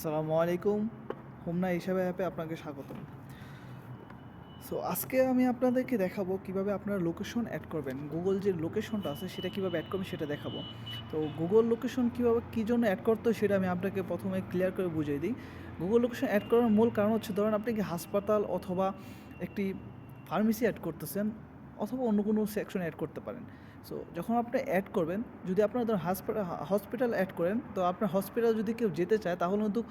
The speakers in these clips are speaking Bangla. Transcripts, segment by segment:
আসসালামু আলাইকুম। হোমনা হিসাবে অ্যাপে আপনাকে স্বাগতম। সো আজকে আমি আপনাদেরকে দেখাবো কিভাবে আপনারা লোকেশন অ্যাড করবেন। গুগল যে লোকেশনটা আছে সেটা কিভাবে অ্যাড করবেন সেটা দেখাবো। তো গুগল লোকেশন কিভাবে কী জন্য অ্যাড করতে হয় সেটা আমি আপনাকে প্রথমে ক্লিয়ার করে বুঝিয়ে দিই। গুগল লোকেশন অ্যাড করার মূল কারণ হচ্ছে, ধরেন আপনি কি হাসপাতাল অথবা একটি ফার্মেসি অ্যাড করতেছেন, অথবা অন্য কোনো সেকশন অ্যাড করতে পারেন। সো যখন আপনি অ্যাড করবেন, যদি আপনার ধরুন হসপিটাল অ্যাড করেন, তো আপনার হসপিটাল যদি কেউ যেতে চায় তাহলে কিন্তু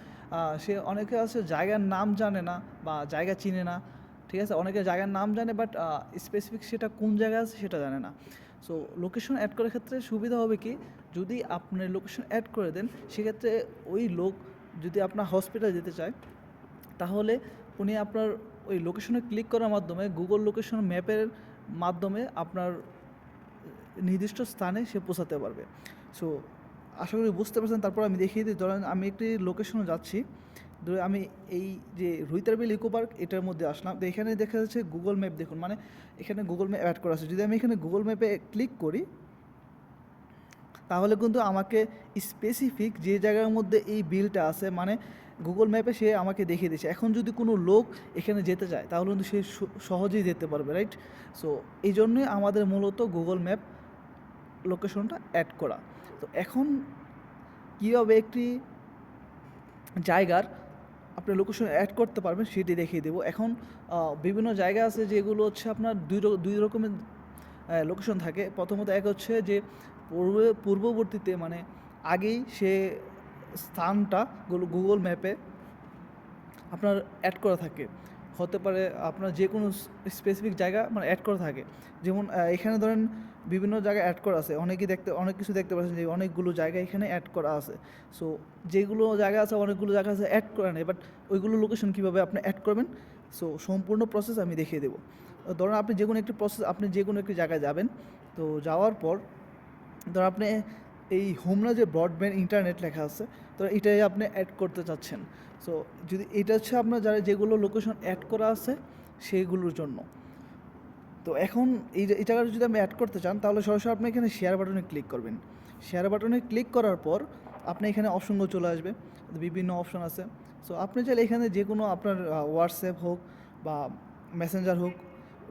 সে অনেকে আছে জায়গার নাম জানে না বা জায়গা চিনে না। ঠিক আছে, অনেকে জায়গার নাম জানে বাট স্পেসিফিক সেটা কোন জায়গায় আছে সেটা জানে না। সো লোকেশন অ্যাড করার ক্ষেত্রে সুবিধা হবে কি, যদি আপনি লোকেশন অ্যাড করে দেন সেক্ষেত্রে ওই লোক যদি আপনার হসপিটাল যেতে চায়, তাহলে উনি আপনার ওই লোকেশনে ক্লিক করার মাধ্যমে গুগল লোকেশন ম্যাপের মাধ্যমে আপনার নির্দিষ্ট স্থানে সে পৌঁছাতে পারবে। সো আশা করি বুঝতে পারছেন। তারপর আমি দেখিয়ে দিই, ধরেন আমি একটি লোকেশনে যাচ্ছি, ধরে আমি এই যে রুইতারবিল ইকো পার্ক এটার মধ্যে আসলাম, তো এখানে দেখা যাচ্ছে গুগল ম্যাপ, দেখুন মানে এখানে গুগল ম্যাপ অ্যাড করা আছে। যদি আমি এখানে গুগল ম্যাপে ক্লিক করি, তাহলে কিন্তু আমাকে স্পেসিফিক যে জায়গার মধ্যে এই বিলটা আছে, মানে গুগল ম্যাপে সে আমাকে দেখিয়ে দিচ্ছে। এখন যদি কোনো লোক এখানে যেতে চায় তাহলে কিন্তু সে সহজেই যেতে পারবে, রাইট? সো এই জন্যই আমাদের মূলত গুগল ম্যাপ লোকেশনটা অ্যাড করা। তো এখন কীভাবে একটি জায়গার আপনি লোকেশন অ্যাড করতে পারবেন সেটি দেখিয়ে দেবো। এখন বিভিন্ন জায়গা আছে যেগুলো হচ্ছে আপনার দুই রকমের লোকেশন থাকে। প্রথমত এক হচ্ছে যে পূর্ববর্তীতে, মানে আগেই সে স্থানটা গুগল ম্যাপে আপনার অ্যাড করা থাকে। হতে পারে আপনার যে কোনো স্পেসিফিক জায়গা মানে অ্যাড করা থাকে। যেমন এখানে ধরেন বিভিন্ন জায়গায় অ্যাড করা আছে, অনেক কিছু দেখতে পাচ্ছেন যে অনেকগুলো জায়গা এখানে অ্যাড করা আছে। সো যেগুলো জায়গা আছে, অনেকগুলো জায়গা আছে অ্যাড করা নেই, বাট ওইগুলো লোকেশন কীভাবে আপনি অ্যাড করবেন, সো সম্পূর্ণ প্রসেস আমি দেখিয়ে দেবো। ধরুন আপনি যে কোনো একটি জায়গায় যাবেন, তো যাওয়ার পর ধরুন আপনি এই হোমনা যে ব্রডব্যান্ড ইন্টারনেট লেখা আছে, তো এটাই আপনি অ্যাড করতে চাচ্ছেন। সো যদি এটা হচ্ছে আপনার যেগুলো লোকেশন অ্যাড করা আছে সেইগুলোর জন্য। তো এখন এই জায়গাটা যদি আপনি অ্যাড করতে চান, তাহলে সরাসরি আপনি এখানে শেয়ার বাটনে ক্লিক করবেন। শেয়ার বাটনে ক্লিক করার পর আপনি এখানে অপশনগুলো চলে আসবে, বিভিন্ন অপশন আছে। সো আপনি চাইলে এখানে যে কোনো আপনার হোয়াটসঅ্যাপ হোক বা মেসেঞ্জার হোক,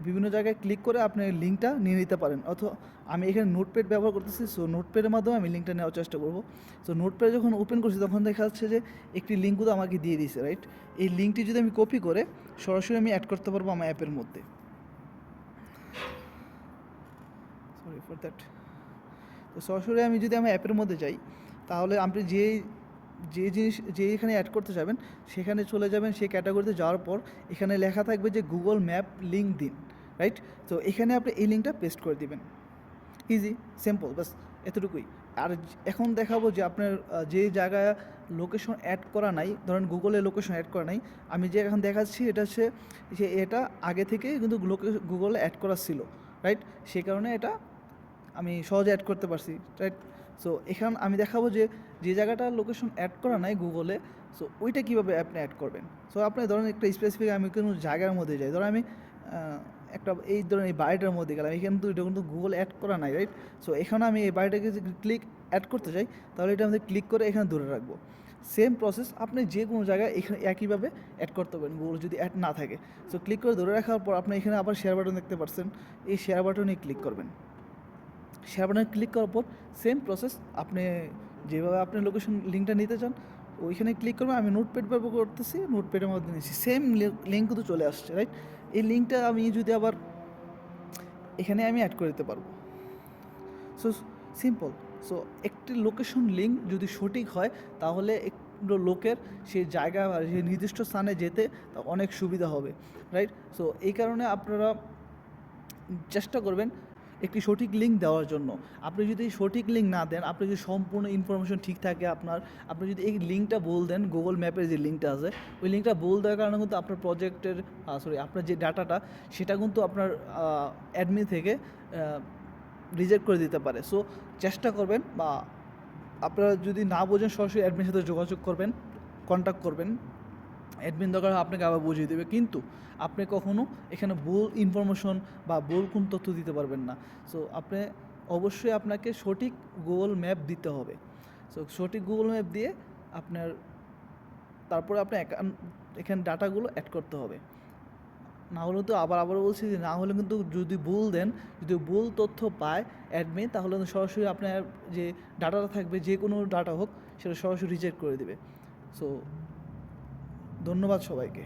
বিভিন্ন জায়গায় ক্লিক করে আপনি লিঙ্কটা নিয়ে নিতে পারেন। অথবা আমি এখানে নোটপ্যাড ব্যবহার করতেছি, সো নোটপ্যাডের মাধ্যমে আমি লিঙ্কটা নেওয়ার চেষ্টা করব। সো নোটপ্যাড যখন ওপেন করছি তখন দেখা যাচ্ছে যে একটি লিঙ্কও আমাকে দিয়ে দিয়েছে, রাইট? এই লিঙ্কটি যদি আমি কপি করে সরাসরি আমি অ্যাড করতে পারবো আমার অ্যাপের মধ্যে। Sorry for that. তো সরাসরি আমি যদি আমার অ্যাপের মধ্যে যাই, তাহলে আপনি যে এখানে অ্যাড করতে যাবেন সেখানে চলে যাবেন। সেই ক্যাটাগরিতে যাওয়ার পর এখানে লেখা থাকবে যে গুগল ম্যাপ লিঙ্ক দিন, রাইট? তো এখানে আপনি এই লিঙ্কটা পেস্ট করে দিবেন। ইজি, সিম্পল, বাস এতটুকুই। আর এখন দেখাবো যে আপনার যে জায়গায় লোকেশন অ্যাড করা নাই, ধরেন গুগলে লোকেশন অ্যাড করা নাই, আমি যে এখন দেখাচ্ছি এটা হচ্ছে যে এটা আগে থেকেই কিন্তু গুগলে অ্যাড করা ছিল, রাইট? সেই কারণে এটা আমি সহজে অ্যাড করতে পারছি, রাইট? সো এখন আমি দেখাবো যে জায়গাটা লোকেশন অ্যাড করা নাই গুগলে, সো ওইটা কীভাবে আপনি অ্যাড করবেন। সো আপনি ধরেন একটা স্পেসিফিক, আমি কোনো জায়গার মধ্যে যাই, ধরেন আমি একটা এই ধরেন এই বাড়িটার মধ্যে গেলাম, এখানে তো এটা কিন্তু গুগল অ্যাড করা নাই, রাইট? সো এখানে আমি এই বাড়িটাকে যদি অ্যাড করতে চাই, তাহলে এটা আমাদের ক্লিক করে এখানে ধরে রাখবো। সেম প্রসেস আপনি যে কোনো জায়গায় এখানে একইভাবে অ্যাড করতে পারেন গুগল যদি অ্যাড না থাকে। সো ক্লিক করে ধরে রাখার পর আপনি এখানে আবার শেয়ার বাটন দেখতে পাচ্ছেন, এই শেয়ার বাটনে ক্লিক করবেন। শেয়ার বাটনে ক্লিক করার পর সেম প্রসেস, আপনি যেভাবে আপনি লোকেশন লিঙ্কটা নিতে চান ওইখানে ক্লিক করবেন। আমি নোটপ্যাড ব্যবহার করতেছি, নোটপ্যাডের মধ্যে নিয়েছি, সেম লিঙ্ক কিন্তু চলে আসছে, রাইট? এই লিঙ্কটা আমি যদি আবার এখানে আমি অ্যাড করে দিতে পারবো। So simple. সো একটি লোকেশন লিঙ্ক যদি সঠিক হয়, তাহলে একটু লোকের সেই জায়গা বা সেই নির্দিষ্ট স্থানে যেতে অনেক সুবিধা হবে, রাইট? সো এই কারণে আপনারা চেষ্টা করবেন একটি সঠিক লিঙ্ক দেওয়ার জন্য। আপনি যদি সঠিক লিঙ্ক না দেন, আপনি যদি সম্পূর্ণ ইনফরমেশন ঠিক থাকে আপনি যদি এই লিঙ্কটা বল দেন, গুগল ম্যাপের যে লিঙ্কটা আছে ওই লিঙ্কটা বল দেওয়ার কারণে কিন্তু আপনার প্রজেক্টের আপনার যে ডাটাটা সেটা কিন্তু আপনার অ্যাডমিন থেকে রিজেক্ট করে দিতে পারে। সো চেষ্টা করবেন, বা আপনারা যদি না বোঝেন সরাসরি অ্যাডমিনের সাথে যোগাযোগ করবেন, কন্ট্যাক্ট করবেন। অ্যাডমিন দরকার আপনাকে আবার বুঝিয়ে দেবে, কিন্তু আপনি কখনও এখানে ভুল ইনফরমেশন বা ভুল কোন তথ্য দিতে পারবেন না। সো অবশ্যই আপনাকে সঠিক গুগল ম্যাপ দিতে হবে। সো সঠিক গুগল ম্যাপ দিয়ে আপনার তারপরে আপনার এখানে ডাটাগুলো অ্যাড করতে হবে। না হলে তো আবারও বলছি যে না হলে কিন্তু যদি ভুল দেন, যদি ভুল তথ্য পায় অ্যাডমিন, তাহলে কিন্তু সরাসরি আপনার যে ডাটাটা থাকবে, যে কোনো ডাটা হোক, সেটা সরাসরি রিজেক্ট করে দেবে। সো ধন্যবাদ সবাইকে।